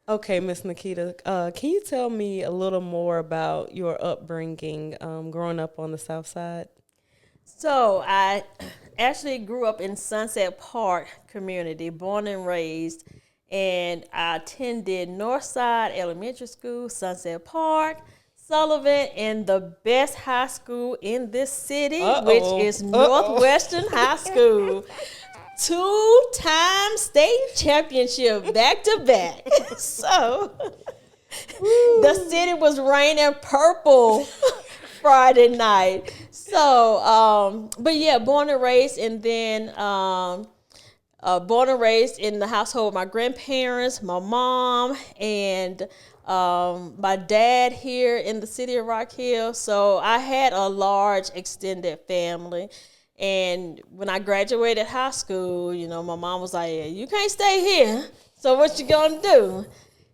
Okay, Miss Nikita, can you tell me a little more about your upbringing growing up on the South Side? So I actually grew up in Sunset Park community, born and raised, and I attended Northside Elementary School, Sunset Park, Sullivan, and the best high school in this city, Uh which oh. is Uh oh. Northwestern High School. Two-time state championship back to back. So the city was raining purple Friday night. So, but yeah, born and raised, and then born and raised in the household with my grandparents, my mom, and my dad here in the city of Rock Hill. So I had a large extended family. And when I graduated high school, my mom was like, "Yeah, you can't stay here. So what you gonna do?"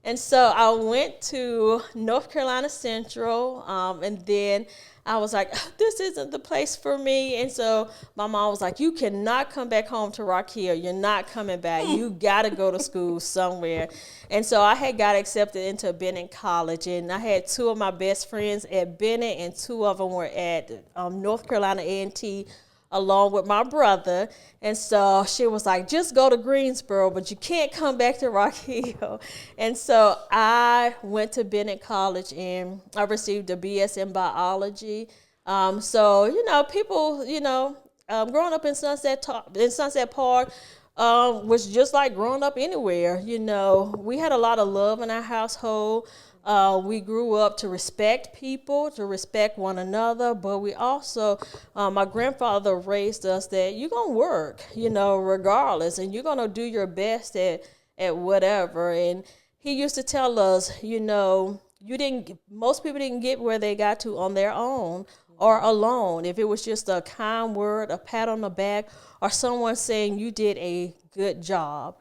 And so I went to North Carolina Central, and then I was like, this isn't the place for me. And so my mom was like, you cannot come back home to Rock Hill. You're not coming back. You got to go to school somewhere. And so I had got accepted into Bennett College, and I had two of my best friends at Bennett, and two of them were at North Carolina A&T along with my brother. And so she was like, just go to Greensboro, but you can't come back to Rock Hill. And so I went to Bennett College and I received a BS in biology. People, growing up in Sunset Park, was just like growing up anywhere. We had a lot of love in our household. We grew up to respect people, to respect one another, but we also, my grandfather raised us that you're going to work, regardless, and you're going to do your best at whatever. And he used to tell us, most people didn't get where they got to on their own or alone. If it was just a kind word, a pat on the back, or someone saying you did a good job,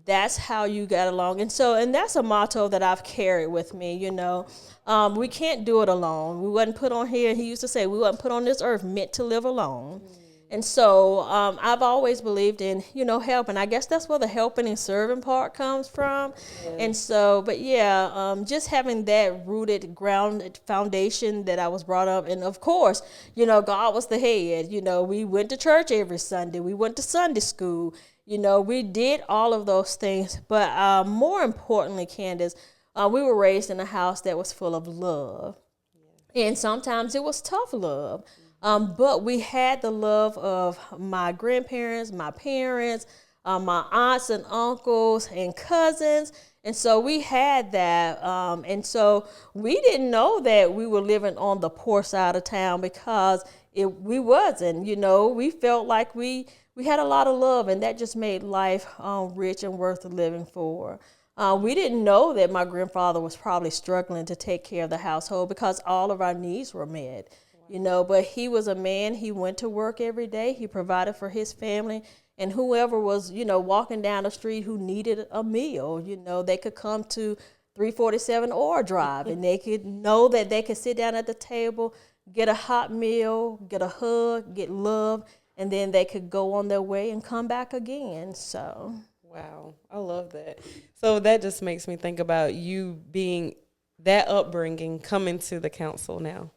that's how you got along. And that's a motto that I've carried with me. We can't do it alone. We wasn't put on here. He used to say we wasn't put on this earth meant to live alone. And so I've always believed in, helping. I guess that's where the helping and serving part comes from. Yeah. And so, but yeah, just having that rooted, grounded foundation that I was brought up. And of course, God was the head. We went to church every Sunday. We went to Sunday school. We did all of those things. But more importantly, Candace, we were raised in a house that was full of love. Yeah. And sometimes it was tough love. But we had the love of my grandparents, my parents, my aunts and uncles and cousins. And so we had that. And so we didn't know that we were living on the poor side of town because we wasn't. We felt like we had a lot of love, and that just made life rich and worth living for. We didn't know that my grandfather was probably struggling to take care of the household because all of our needs were met. But he was a man. He went to work every day. He provided for his family. And whoever was, walking down the street who needed a meal, they could come to 347 or Drive, and they could know that they could sit down at the table, get a hot meal, get a hug, get love, and then they could go on their way and come back again. So. Wow, I love that. So that just makes me think about you being that upbringing coming to the council now.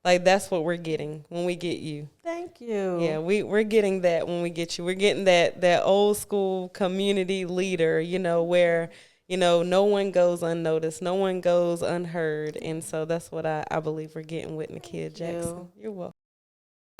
Like, that's what we're getting when we get you. Thank you. Yeah, we're getting that when we get you. We're getting that old school community leader, where, no one goes unnoticed, no one goes unheard. And so that's what I believe we're getting with Nikita Jackson. You're welcome.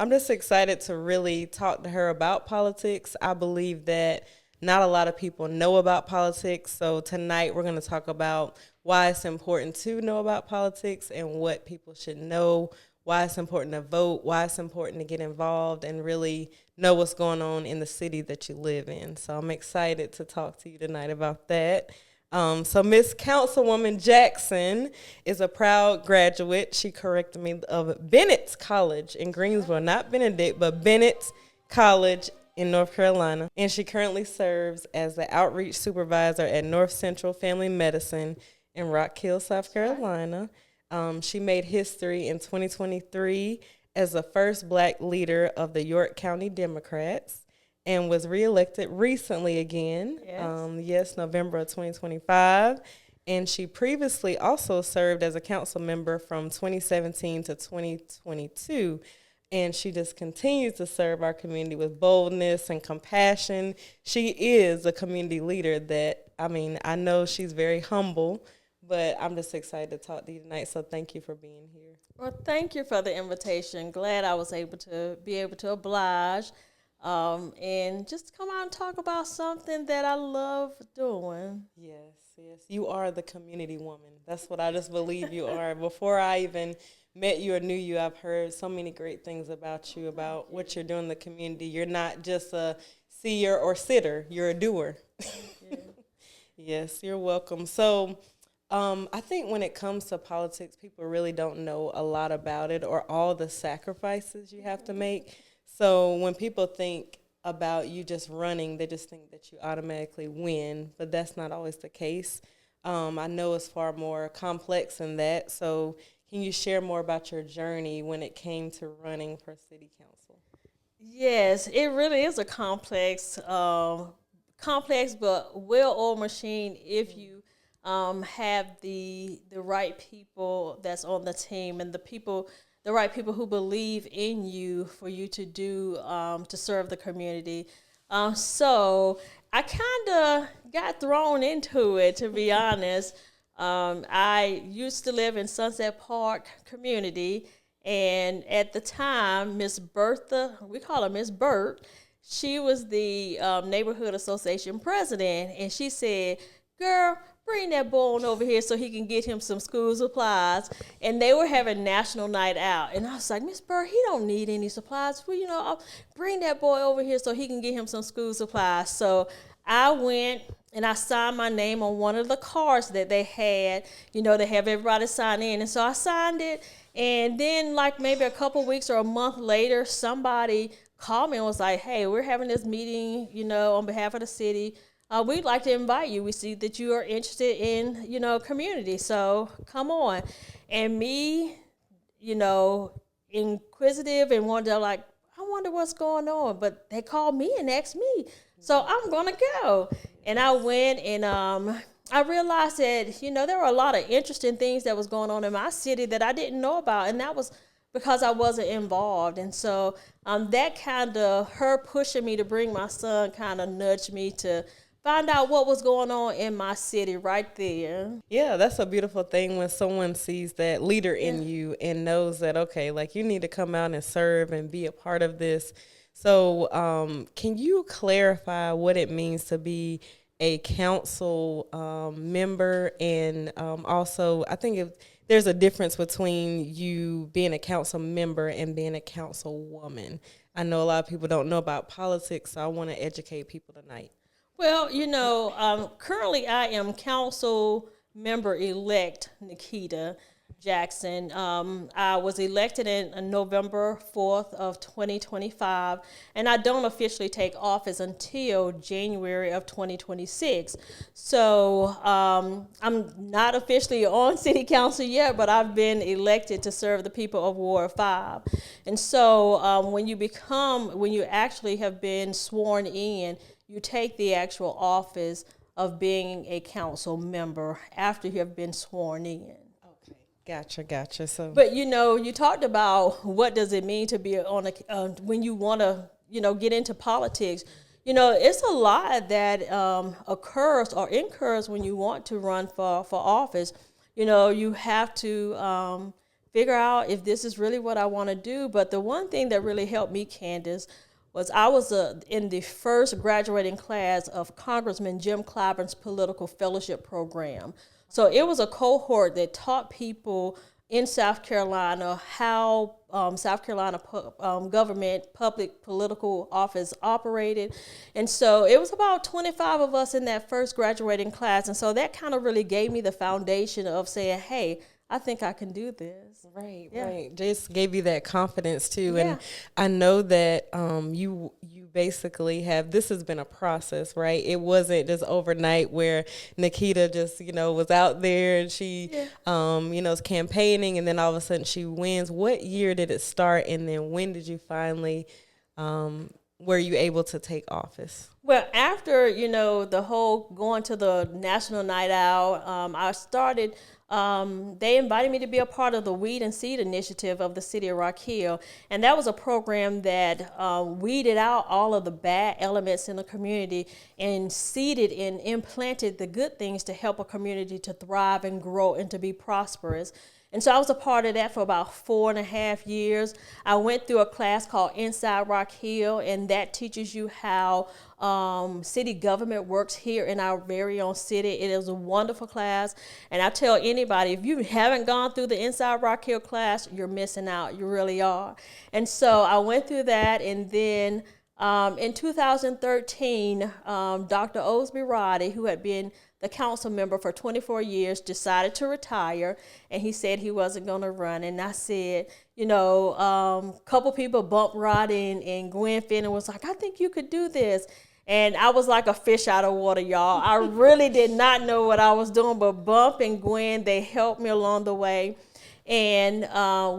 I'm just excited to really talk to her about politics. I believe that not a lot of people know about politics. So tonight we're going to talk about why it's important to know about politics and what people should know, why it's important to vote, why it's important to get involved and really know what's going on in the city that you live in. So I'm excited to talk to you tonight about that. So Miss Councilwoman Jackson is a proud graduate, she corrected me, of Bennett College in Greensboro, not Benedict, but Bennett College in North Carolina. And she currently serves as the outreach supervisor at North Central Family Medicine in Rock Hill, South Carolina. She made history in 2023 as the first Black leader of the York County Democrats. and was reelected recently again. Yes. Yes, November of 2025. And she previously also served as a council member from 2017 to 2022. And she just continues to serve our community with boldness and compassion. She is a community leader that, I mean, I know she's very humble, but I'm just excited to talk to you tonight. So thank you for being here. Well, thank you for the invitation. Glad I was able to oblige, and just come out and talk about something that I love doing. Yes, yes. You are the community woman. That's what I just believe you are. Before I even met you or knew you, I've heard so many great things about you, about what you're doing in the community. You're not just a seer or sitter, you're a doer. Yeah. Yes, you're welcome. So, I think when it comes to politics, people really don't know a lot about it or all the sacrifices you have to make. So when people think about you just running, they just think that you automatically win, but that's not always the case. I know it's far more complex than that. So can you share more about your journey when it came to running for city council? Yes, it really is a complex but well-oiled machine if you have the right people that's on the team and the right people who believe in you for you to do to serve the community. So I kind of got thrown into it, to be honest. I used to live in Sunset Park community, and at the time, Miss Bertha, we call her Miss Burt, she was the neighborhood association president, and she said, "Girl, bring that boy on over here so he can get him some school supplies." And they were having national night out, and I was like, "Miss Burt, he don't need any supplies. Well, I'll bring that boy over here so he can get him some school supplies." So I went and I signed my name on one of the cards that they had. They have everybody sign in, and so I signed it. And then, like maybe a couple weeks or a month later, somebody called me and was like, "Hey, we're having this meeting, on behalf of the city. We'd like to invite you. We see that you are interested in, community. So come on." And me, inquisitive and wonder, like, I wonder what's going on. But they called me and asked me. So I'm going to go. And I went, and I realized that, there were a lot of interesting things that was going on in my city that I didn't know about. And that was because I wasn't involved. And so that kind of, her pushing me to bring my son kind of nudged me to find out what was going on in my city right there. Yeah, that's a beautiful thing when someone sees that leader in you and knows that, okay, like you need to come out and serve and be a part of this. So can you clarify what it means to be a council member? And also, I think there's a difference between you being a council member and being a councilwoman. I know a lot of people don't know about politics, so I want to educate people tonight. Well, currently I am council member elect Nikita Jackson. I was elected in November 4th of 2025, and I don't officially take office until January of 2026. So I'm not officially on city council yet, but I've been elected to serve the people of Ward 5. And so when you actually have been sworn in, you take the actual office of being a council member after you have been sworn in. Gotcha. So, but you talked about what does it mean to be on when you want to, get into politics. It's a lot that incurs when you want to run for office. You have to figure out if this is really what I want to do. But the one thing that really helped me, Candace, was I was in the first graduating class of Congressman Jim Clyburn's political fellowship program. So it was a cohort that taught people in South Carolina how South Carolina government, public political office operated. And so it was about 25 of us in that first graduating class. And so that kind of really gave me the foundation of saying, hey, I think I can do this. Right. Just gave you that confidence too. Yeah. And I know that you basically this has been a process, right? It wasn't just overnight where Nikita just, was out there and she, was campaigning and then all of a sudden she wins. What year did it start? And then when did you finally were you able to take office? Well, after, the whole going to the National Night Out, I started, they invited me to be a part of the Weed and Seed Initiative of the city of Rock Hill. And that was a program that weeded out all of the bad elements in the community and seeded and implanted the good things to help a community to thrive and grow and to be prosperous. And so I was a part of that for about 4.5 years. I went through a class called Inside Rock Hill, and that teaches you how city government works here in our very own city. It is a wonderful class. And I tell anybody, if you haven't gone through the Inside Rock Hill class, you're missing out. You really are. And so I went through that, and then in 2013, Dr. Osby Roddy, who had been the council member for 24 years, decided to retire, and he said he wasn't going to run. And I said, a couple people bumped Roddy, and Gwen Finnan was like, I think you could do this. And I was like a fish out of water, y'all. I really did not know what I was doing, but Bump and Gwen, they helped me along the way. And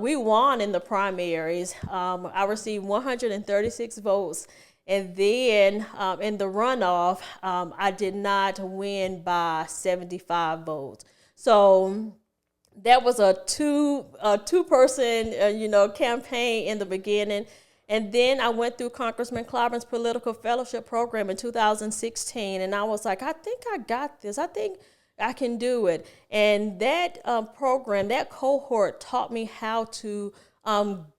we won in the primaries. I received 136 votes. And then in the runoff, I did not win by 75 votes. So that was a two-person campaign in the beginning. And then I went through Congressman Clyburn's political fellowship program in 2016, and I was like, I think I got this. I think I can do it. And that program, that cohort taught me how to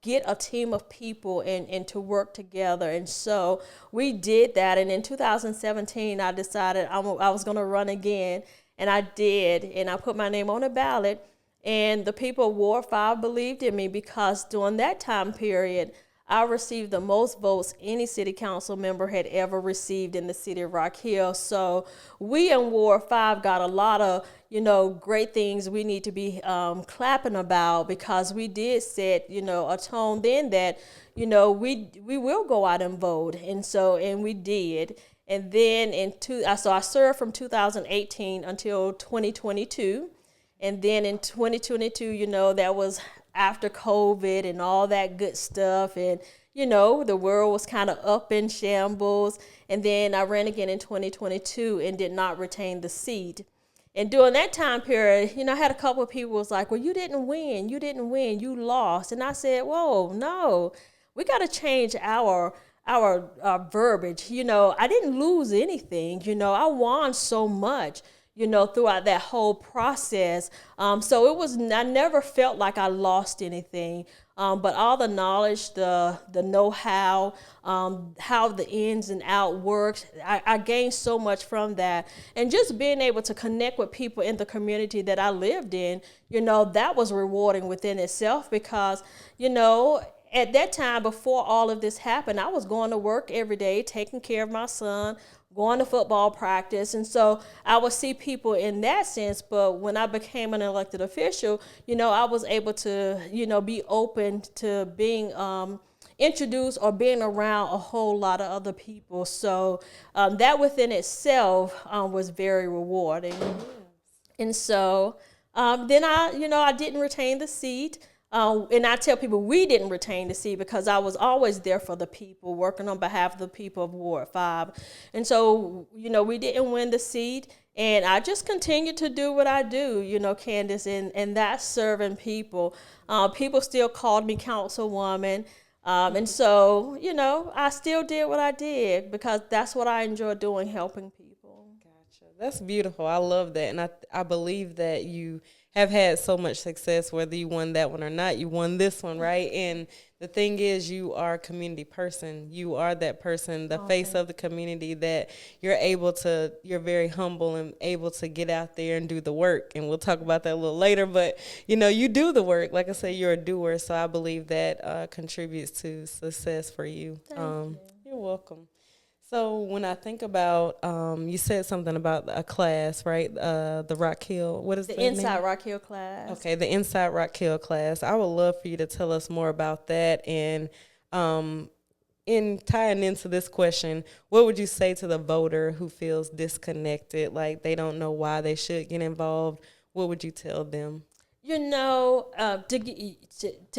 get a team of people and to work together. And so we did that. And in 2017, I decided I was going to run again. And I did. And I put my name on a ballot. And the people of Ward 5 believed in me because during that time period, I received the most votes any city council member had ever received in the city of Rock Hill. So we in Ward 5 got a lot of, great things we need to be clapping about, because we did set, a tone then that, we will go out and vote. And we did. And then so I served from 2018 until 2022. And then in 2022, that was after COVID and all that good stuff. And, the world was kind of up in shambles. And then I ran again in 2022 and did not retain the seat. And during that time period, I had a couple of people was like, well, you didn't win, you lost. And I said, whoa, no, we got to change our verbiage. I didn't lose anything. I won so much, throughout that whole process. So I never felt like I lost anything. But all the knowledge, the know-how, how the ins and out works, I gained so much from that. And just being able to connect with people in the community that I lived in, that was rewarding within itself, because, at that time, before all of this happened, I was going to work every day, taking care of my son, going to football practice. And so I would see people in that sense. But when I became an elected official, I was able to, be open to being introduced or being around a whole lot of other people. So that within itself was very rewarding. And so then I didn't retain the seat. And I tell people we didn't retain the seat because I was always there for the people, working on behalf of the people of Ward 5. And so, we didn't win the seat. And I just continued to do what I do, Candace, and that's serving people. People still called me Councilwoman. And so, I still did what I did because that's what I enjoy doing, helping people. Gotcha. That's beautiful. I love that. And I believe that you have had so much success, whether you won that one or not. You won this one, right? And the thing is, you are a community person. You are that person, the face of the community, that you're very humble and able to get out there and do the work. And we'll talk about that a little later. But, you do the work. Like I say, you're a doer. So I believe that contributes to success for you. Thank you. You're welcome. So when I think about, you said something about a class, right? The Rock Hill, what is the Inside name? Rock Hill class. Okay, the Inside Rock Hill class. I would love for you to tell us more about that. And in tying into this question, what would you say to the voter who feels disconnected, like they don't know why they should get involved? What would you tell them? To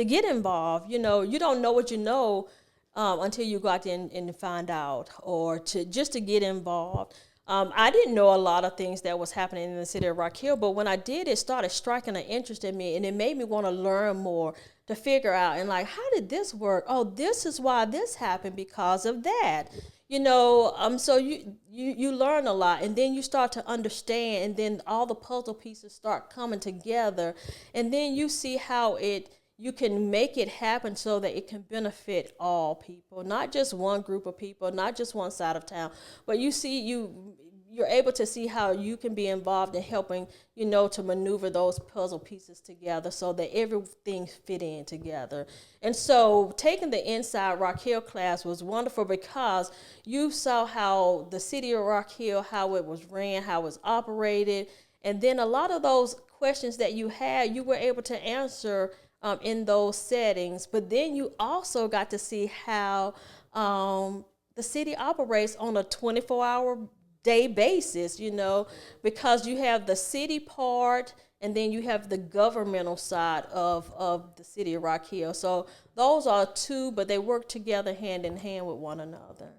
get involved, you don't know what you know until you go out there and find out, or to get involved. I didn't know a lot of things that was happening in the city of Rock Hill, but when I did, it started striking an interest in me, and it made me want to learn more, to figure out, and like, how did this work? Oh, this is why this happened, because of that. So you learn a lot, and then you start to understand, and then all the puzzle pieces start coming together, and then you see how you can make it happen so that it can benefit all people, not just one group of people, not just one side of town, but you're able to see how you can be involved in helping, to maneuver those puzzle pieces together so that everything fit in together. And so taking the Inside Rock Hill class was wonderful, because you saw how the city of Rock Hill, how it was ran, how it was operated, and then a lot of those questions that you had, you were able to answer in those settings. But then you also got to see how the city operates on a 24-hour day basis, because you have the city part, and then you have the governmental side of the city of Rock Hill. So those are two, but they work together hand in hand with one another.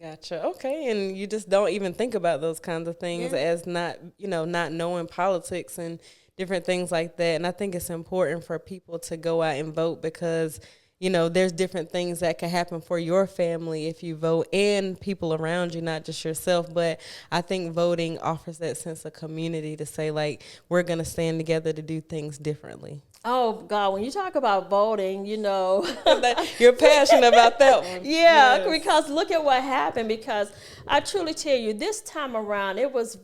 Gotcha. Okay, and you just don't even think about those kinds of things as not knowing politics and different things like that. And I think it's important for people to go out and vote, because there's different things that can happen for your family if you vote, and people around you, not just yourself. But I think voting offers that sense of community to say, like, we're going to stand together to do things differently. Oh, God, when you talk about voting, You're passionate about that one. Yeah, yes. Because look at what happened. Because I truly tell you, this time around, it was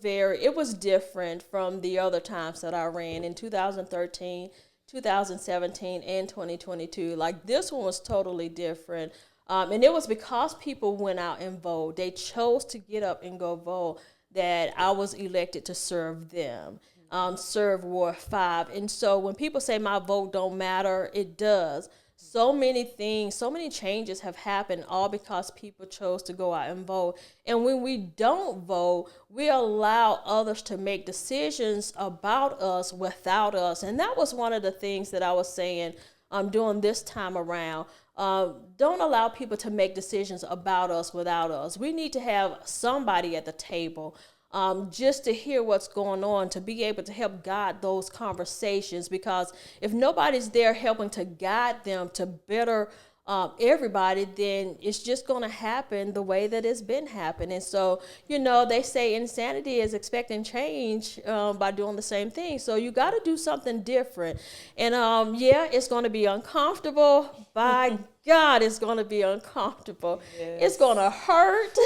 different from the other times that I ran in 2013, 2017, and 2022. Like, this one was totally different. And it was because people went out and voted. They chose to get up and go vote, that I was elected to serve them. Serve Ward 5. And so when people say my vote don't matter, it does. So many things, so many changes have happened, all because people chose to go out and vote. And when we don't vote, we allow others to make decisions about us without us. And that was one of the things that I was saying doing this time around. Don't allow people to make decisions about us without us. We need to have somebody at the table, just to hear what's going on, to be able to help guide those conversations. Because if nobody's there helping to guide them to better everybody, then it's just going to happen the way that it's been happening. So, they say insanity is expecting change by doing the same thing. So you got to do something different. And it's going to be uncomfortable. By God, it's going to be uncomfortable. Yes. It's going to hurt.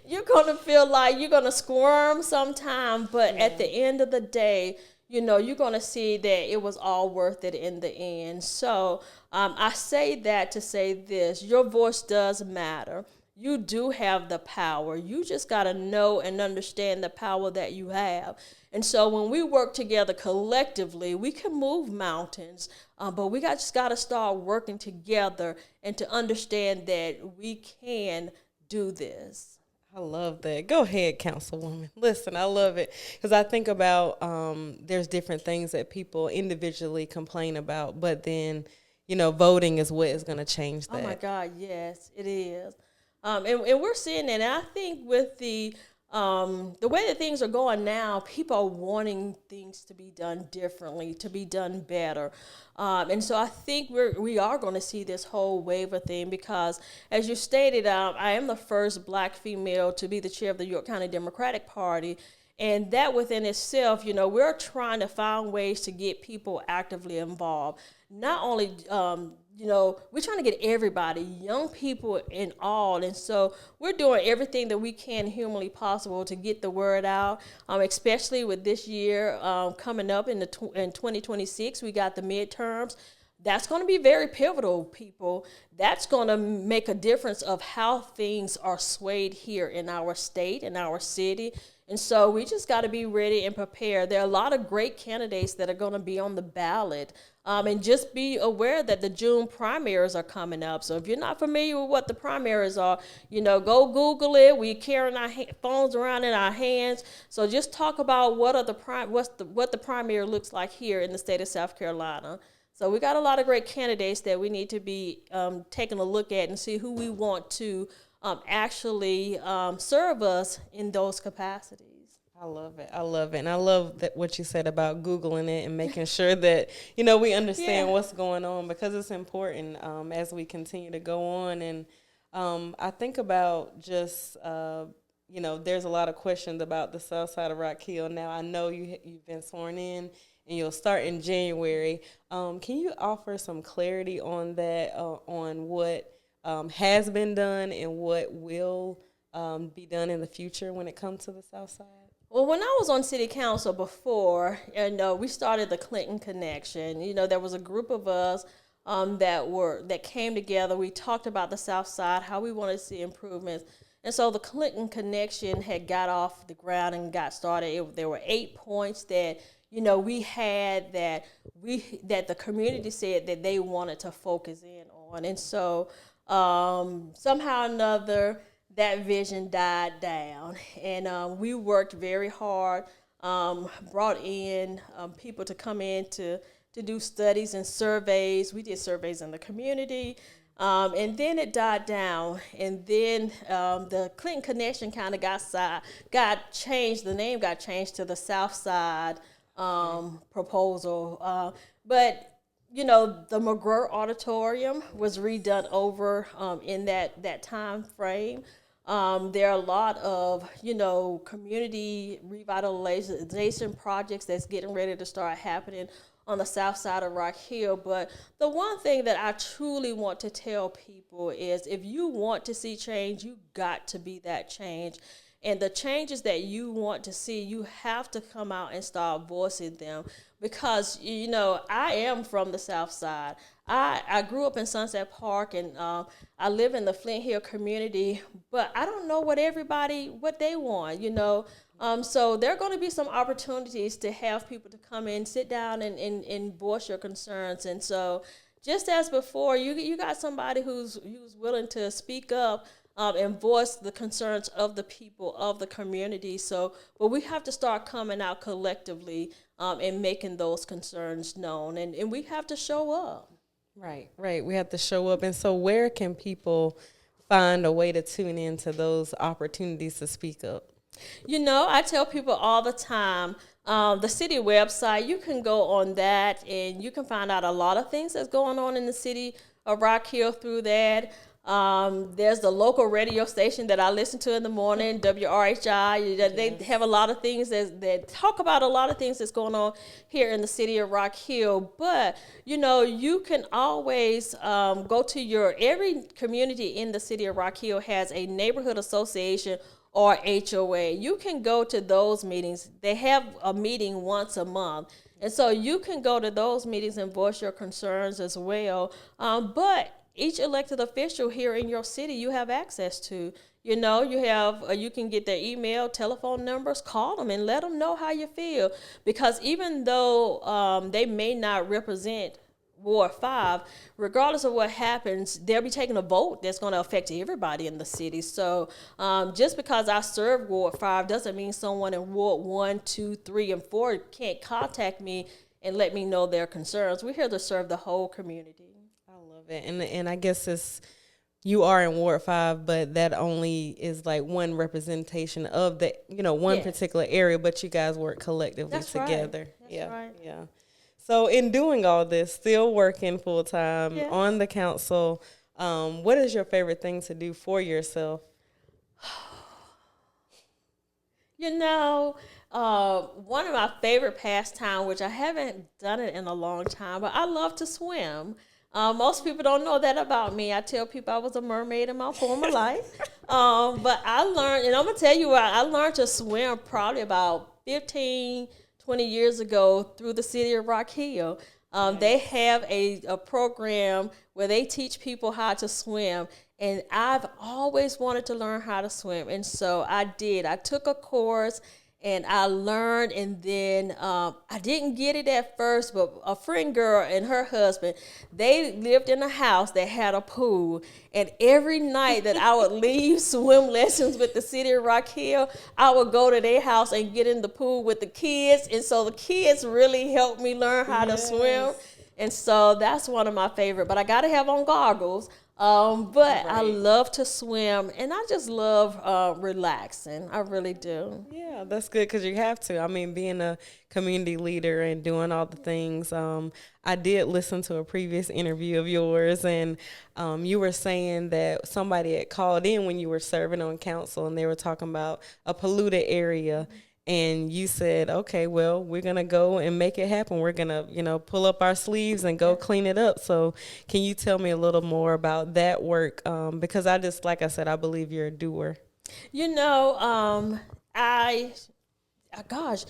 You're going to feel like you're going to squirm sometime. But at the end of the day, you're going to see that it was all worth it in the end. So I say that to say this: your voice does matter. You do have the power. You just got to know and understand the power that you have. And so when we work together collectively, we can move mountains. But we just got to start working together and to understand that we can do this. I love that. Go ahead, Councilwoman. Listen, I love it, because I think about there's different things that people individually complain about, but then, voting is what is going to change that. Oh, my God, yes, it is. And we're seeing it. And I think with the way that things are going now, people are wanting things to be done differently, to be done better. And so I think we are going to see this whole waiver thing, because, as you stated, I am the first Black female to be the chair of the York County Democratic Party. And that within itself, we're trying to find ways to get people actively involved. Not only, we're trying to get everybody, young people and all. And so we're doing everything that we can humanly possible to get the word out, especially with this year coming up in 2026. We got the midterms. That's going to be very pivotal, people. That's going to make a difference of how things are swayed here in our state, in our city. And so we just got to be ready and prepared. There are a lot of great candidates that are going to be on the ballot. And just be aware that the June primaries are coming up. So if you're not familiar with what the primaries are, go Google it. We're carrying our phones around in our hands. So just talk about what the primary looks like here in the state of South Carolina. So we got a lot of great candidates that we need to be taking a look at and see who we want to actually serve us in those capacities. I love it. I love it. And I love that what you said about Googling it and making sure that, you know, we understand what's going on, because it's important as we continue to go on. And I think about just, you know, there's a lot of questions about the south side of Rock Hill. Now, I know you've been sworn in and you'll start in January. Can you offer some clarity on that, on what has been done and what will be done in the future when it comes to the south side? Well, when I was on city council before, and we started the Clinton Connection, you know, there was a group of us that came together. We talked about the South Side, how we wanted to see improvements, and so the Clinton Connection had got off the ground and got started. There were 8 points that we had that the community said that they wanted to focus in on, and so somehow or another, that vision died down, and we worked very hard, brought in people to come in to do studies and surveys. We did surveys in the community, and then it died down, and then the Clinton Connection kind of got changed. The name got changed to the South Side proposal, but the McGurr Auditorium was redone over in that time frame. There are a lot of, community revitalization projects that's getting ready to start happening on the south side of Rock Hill. But the one thing that I truly want to tell people is, if you want to see change, you got to be that change. And the changes that you want to see, you have to come out and start voicing them. Because, I am from the South Side. I grew up in Sunset Park, and I live in the Flint Hill community, but I don't know what they want, So there are going to be some opportunities to have people to come in, sit down, and voice your concerns. And so just as before, you got somebody who's willing to speak up and voice the concerns of the people of the community. But we have to start coming out collectively and making those concerns known, and we have to show up. Right. We have to show up. And so where can people find a way to tune into those opportunities to speak up? I tell people all the time, the city website, you can go on that and you can find out a lot of things that's going on in the city of Rock Hill through that. There's the local radio station that I listen to in the morning, WRHI. They have a lot of things that talk about a lot of things that's going on here in the city of Rock Hill. But, you can always go to every community in the city of Rock Hill has a neighborhood association or HOA. You can go to those meetings. They have a meeting once a month. And so you can go to those meetings and voice your concerns as well. But each elected official here in your city, you have access to. You can get their email, telephone numbers, call them and let them know how you feel. Because even though they may not represent Ward 5, regardless of what happens, they'll be taking a vote that's going to affect everybody in the city. So just because I serve Ward 5 doesn't mean someone in Ward 1, 2, 3, and 4 can't contact me and let me know their concerns. We're here to serve the whole community. And I guess you are in Ward 5, but that only is like one representation of the one particular area, but you guys work collectively together. That's right. Yeah. So in doing all this, still working full time on the council, what is your favorite thing to do for yourself? One of my favorite pastimes, which I haven't done it in a long time, but I love to swim. Most people don't know that about me. I tell people I was a mermaid in my former life. But I learned, and I'm going to tell you what, I learned to swim probably about 15, 20 years ago through the city of Rock Hill. They have a program where they teach people how to swim. And I've always wanted to learn how to swim. And so I did. I took a course and I learned, and then I didn't get it at first, but a friend girl and her husband, they lived in a house that had a pool, and every night that I would leave swim lessons with the city of Rock Hill, I would go to their house and get in the pool with the kids, and so the kids really helped me learn how to swim. And so that's one of my favorite, but I got to have on goggles. But I love to swim, and I just love relaxing. I really do. Yeah, that's good because you have to. I mean, being a community leader and doing all the things. I did listen to a previous interview of yours, and you were saying that somebody had called in when you were serving on council, and they were talking about a polluted area. And you said, okay, well, we're going to go and make it happen. We're going to, pull up our sleeves and go clean it up. So can you tell me a little more about that work? Because like I said, I believe you're a doer. Gosh,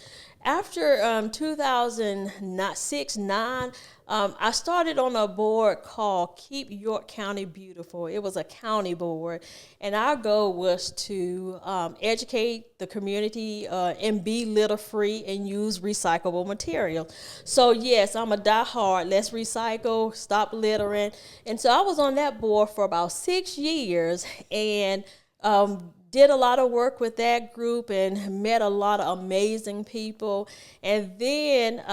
after 2006, 9, I started on a board called Keep York County Beautiful. It was a county board, and our goal was to educate the community and be litter free and use recyclable material. So yes, I'm a diehard. Let's recycle, stop littering, and so I was on that board for about 6 years, and did a lot of work with that group and met a lot of amazing people. And then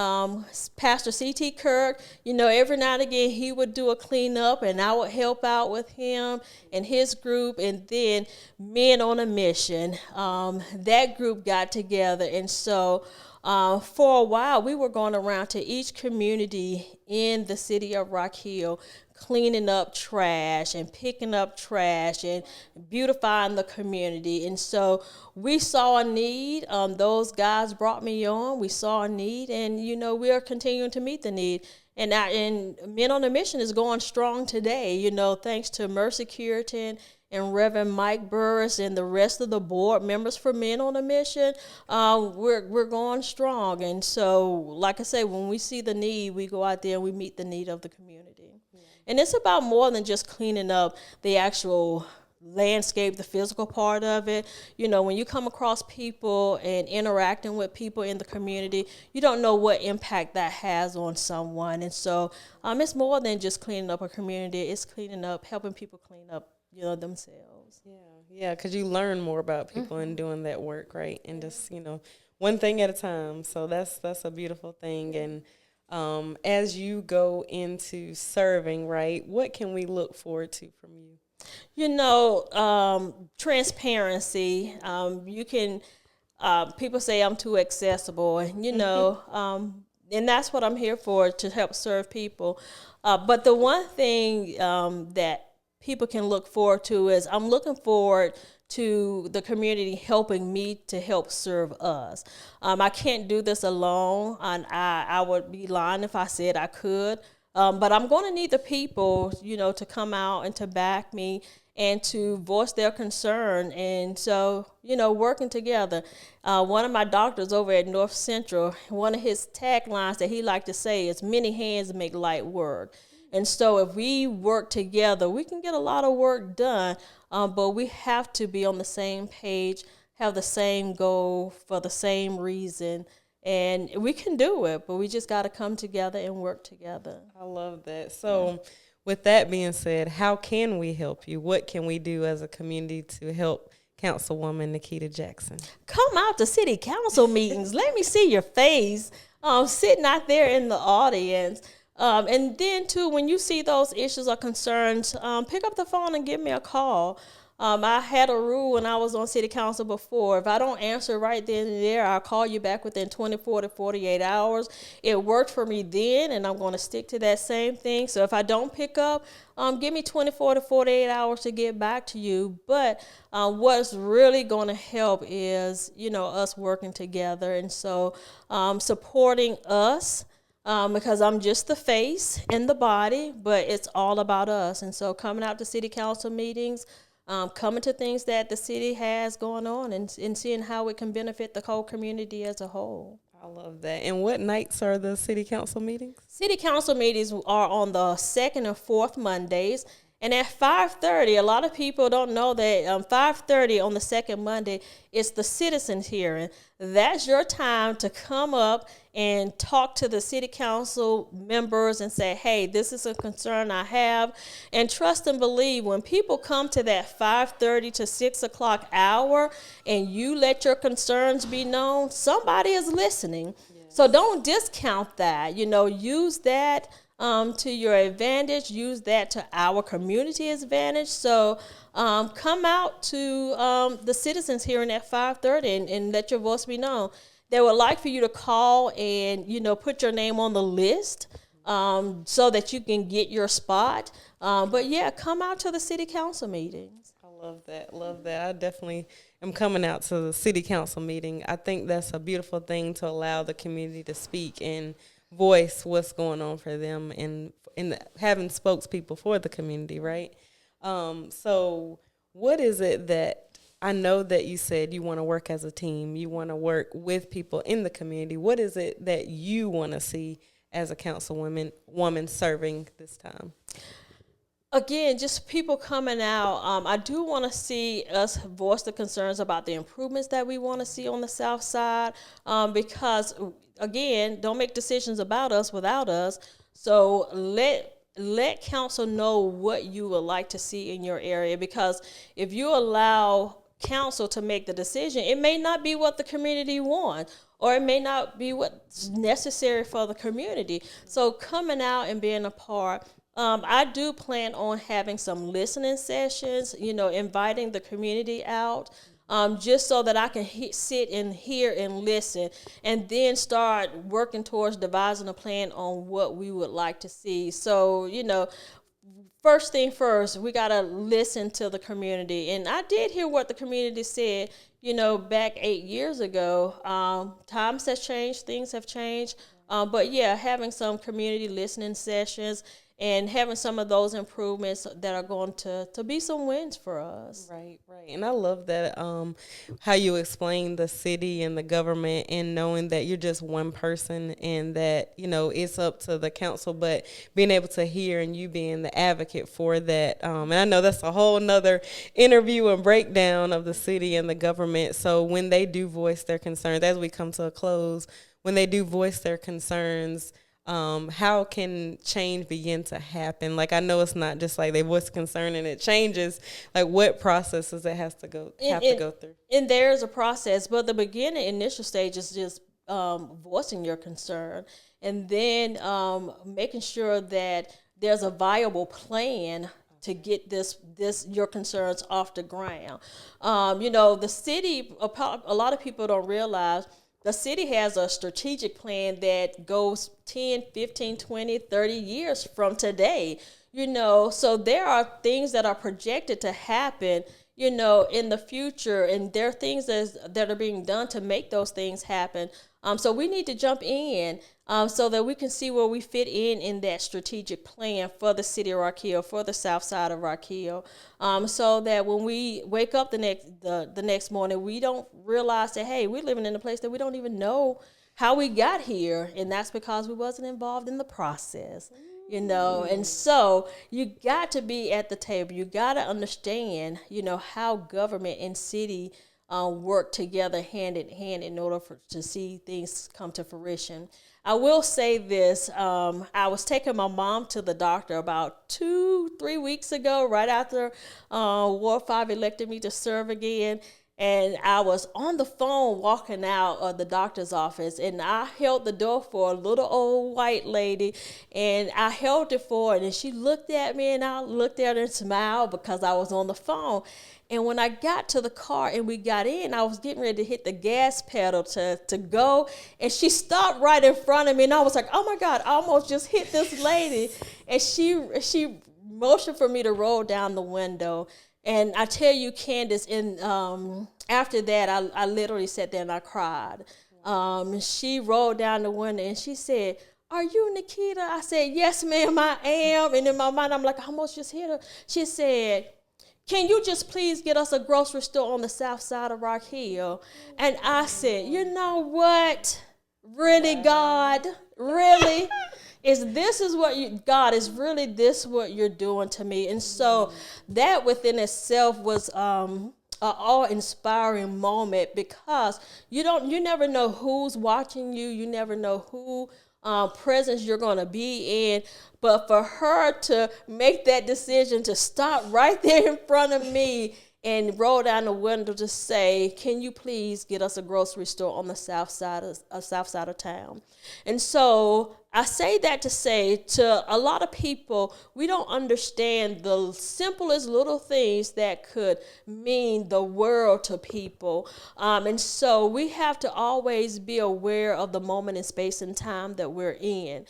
Pastor C.T. Kirk, every now and again he would do a cleanup and I would help out with him and his group. And then Men on a Mission, that group got together. And so for a while we were going around to each community in the city of Rock Hill, cleaning up trash and picking up trash and beautifying the community. And so we saw a need. Those guys brought me on. We saw a need, and we are continuing to meet the need. And Men on a Mission is going strong today. Thanks to Mercy Curitan and Reverend Mike Burris and the rest of the board members for Men on a Mission, we're going strong. And so, like I say, when we see the need, we go out there and we meet the need of the community. And it's about more than just cleaning up the actual landscape, the physical part of it. When you come across people and interacting with people in the community, you don't know what impact that has on someone. And so it's more than just cleaning up a community. It's helping people clean up, themselves. Yeah, because you learn more about people in doing that work, right? And just, one thing at a time. So that's a beautiful thing. And as you go into serving, right, what can we look forward to from you? Transparency. You can, people say I'm too accessible, and, and that's what I'm here for, to help serve people. But the one thing that people can look forward to is I'm looking forward to the community helping me to help serve us. I can't do this alone, and I would be lying if I said I could. But I'm going to need the people, to come out and to back me and to voice their concern. And so, working together. One of my doctors over at North Central, one of his taglines that he liked to say is, many hands make light work. And so if we work together, we can get a lot of work done, but we have to be on the same page, have the same goal for the same reason. And we can do it, but we just got to come together and work together. I love that. So with that being said, how can we help you? What can we do as a community to help Councilwoman Nikita Jackson? Come out to city council meetings. Let me see your face sitting out there in the audience. And then, too, when you see those issues or concerns, pick up the phone and give me a call. I had a rule when I was on city council before. If I don't answer right then and there, I'll call you back within 24 to 48 hours. It worked for me then, and I'm going to stick to that same thing. So if I don't pick up, give me 24 to 48 hours to get back to you. But what's really going to help is, us working together. And so supporting us. Because I'm just the face and the body, but it's all about us. And so coming out to city council meetings, coming to things that the city has going on and seeing how it can benefit the whole community as a whole. I love that. And what nights are the city council meetings? City council meetings are on the second and fourth Mondays. And at 5:30, a lot of people don't know that 5:30 on the second Monday is the citizens hearing. That's your time to come up and talk to the city council members and say, hey, this is a concern I have. And trust and believe, when people come to that 5:30 to 6 o'clock hour and you let your concerns be known, somebody is listening. Yes. So don't discount that. Use that to your advantage. Use that to our community's advantage. So come out to the citizens hearing at 5:30 and let your voice be known. They would like for you to call and, put your name on the list so that you can get your spot. But yeah, come out to the city council meetings. I love that. Love that. I definitely am coming out to the city council meeting. I think that's a beautiful thing to allow the community to speak and voice what's going on for them and having spokespeople for the community, right? So what is it that I know that you said you want to work as a team, you want to work with people in the community. What is it that you want to see as a woman serving this time? Again, just people coming out. I do want to see us voice the concerns about the improvements that we want to see on the South Side, because again, don't make decisions about us without us. So let council know what you would like to see in your area, because if you allow council to make the decision, it may not be what the community wants, or it may not be what's necessary for the community. So coming out and being a part. I do plan on having some listening sessions, inviting the community out, just so that I can sit and hear and listen, and then start working towards devising a plan on what we would like to see. So, first thing first, we got to listen to the community. And I did hear what the community said, back 8 years ago. Times have changed, things have changed. But yeah, having some community listening sessions and having some of those improvements that are going to be some wins for us. Right. And I love that how you explain the city and the government, and knowing that you're just one person and that, it's up to the council, but being able to hear and you being the advocate for that. And I know that's a whole nother interview and breakdown of the city and the government. So when they do voice their concerns, as we come to a close, when they do voice their concerns, how can change begin to happen? Like, I know it's not just like they voice concern and it changes. Like, what processes it has to go through? And there's a process, but the beginning, initial stage is just voicing your concern, and then making sure that there's a viable plan to get your concerns off the ground. The city, a lot of people don't realize, the city has a strategic plan that goes 10, 15, 20, 30 years from today, so there are things that are projected to happen, in the future, and there are things that are being done to make those things happen. So we need to jump in so that we can see where we fit in that strategic plan for the city of Rock Hill, for the south side of Rock Hill, so that when we wake up the next morning, we don't realize that, hey, we're living in a place that we don't even know how we got here, and that's because we wasn't involved in the process. And so you got to be at the table. You got to understand, how government and city work together hand in hand in order to see things come to fruition. I will say this. I was taking my mom to the doctor about 2-3 weeks ago, right after Ward 5 elected me to serve again. And I was on the phone walking out of the doctor's office, and I held the door for a little old white lady, and I held it for her, and she looked at me, and I looked at her and smiled because I was on the phone. And when I got to the car and we got in, I was getting ready to hit the gas pedal to go, and she stopped right in front of me, and I was like, oh my God, I almost just hit this lady. And she motioned for me to roll down the window. And I tell you, Candace, after that, I literally sat there and I cried. She rolled down the window and she said, "Are you Nikita?" I said, "Yes, ma'am, I am." And in my mind, I'm like, I almost just hit her. She said, "Can you just please get us a grocery store on the south side of Rock Hill?" And I said, you know what? Really, God? Really? God, is really this what you're doing to me? And so that within itself was an awe-inspiring moment, because you never know who's watching you. You never know who presence you're going to be in. But for her to make that decision to stop right there in front of me and roll down the window to say, "Can you please get us a grocery store on the south side of town?" And so I say that to say to a lot of people, we don't understand the simplest little things that could mean the world to people. And so we have to always be aware of the moment and space and time that we're in.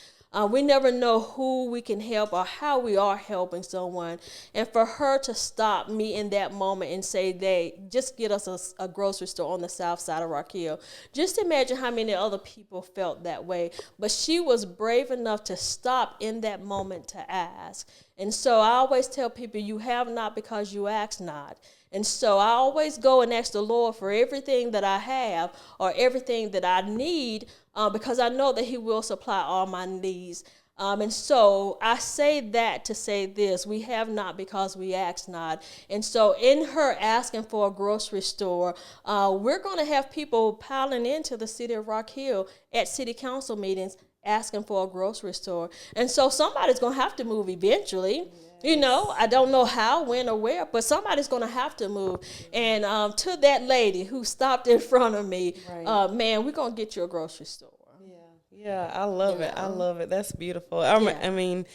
We never know who we can help or how we are helping someone. And for her to stop me in that moment and say, they just get us a grocery store on the south side of Rock Hill. Just imagine how many other people felt that way. But she was brave enough to stop in that moment to ask. And so I always tell people, you have not because you ask not. And so I always go and ask the Lord for everything that I have or everything that I need, because I know that he will supply all my needs. And so I say that to say this: we have not because we ask not. And so in her asking for a grocery store, we're going to have people piling into the city of Rock Hill at city council meetings asking for a grocery store. And so somebody's going to have to move eventually. You know, I don't know how, when, or where, but somebody's going to have to move. And to that lady who stopped in front of me, man, we're going to get you a grocery store. Yeah, I love it. I love it. That's beautiful. I mean,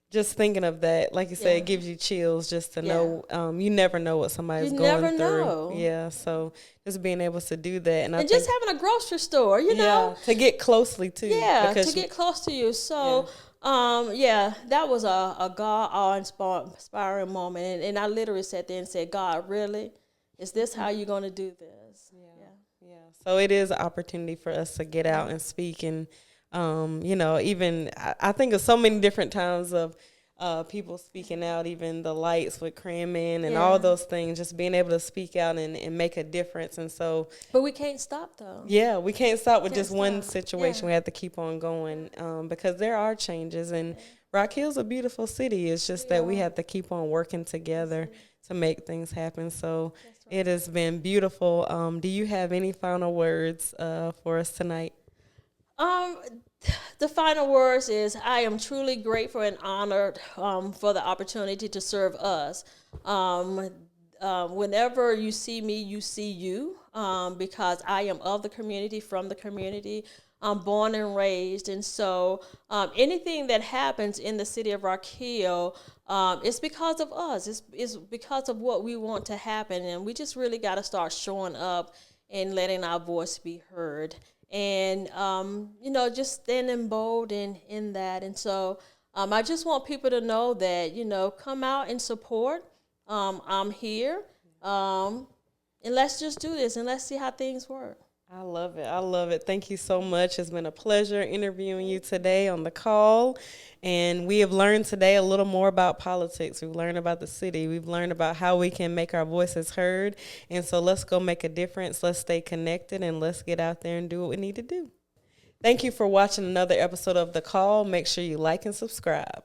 just thinking of that, like you said, it gives you chills just to know. You never know what somebody's going through. Know. Yeah, so just being able to do that. And just having a grocery store, you know. To get closely to you. Yeah, to get close to you. So... that was a God awe-inspiring moment. And I literally sat there and said, God, really? Is this how you're going to do this? Yeah. So it is an opportunity for us to get out and speak. And, even I think of so many different times of people speaking out, even the lights with cramming and all those things, just being able to speak out and make a difference. And so, but we can't stop though. Yeah, we can't stop with just one situation. We have to keep on going, because there are changes, and Rock Hill's a beautiful city. It's just that we have to keep on working together to make things happen. So it has been beautiful. Do you have any final words for us tonight? The final words is, I am truly grateful and honored for the opportunity to serve us. Whenever you see me, you see you, because I am of the community, from the community. I'm born and raised. And so anything that happens in the city of Rock Hill, it's because of us. It's because of what we want to happen. And we just really got to start showing up and letting our voice be heard. And, just standing bold in that. And so I just want people to know that, come out and support. I'm here. And let's just do this and let's see how things work. I love it. I love it. Thank you so much. It's been a pleasure interviewing you today on the call. And we have learned today a little more about politics. We've learned about the city. We've learned about how we can make our voices heard. And so let's go make a difference. Let's stay connected and let's get out there and do what we need to do. Thank you for watching another episode of The Call. Make sure you like and subscribe.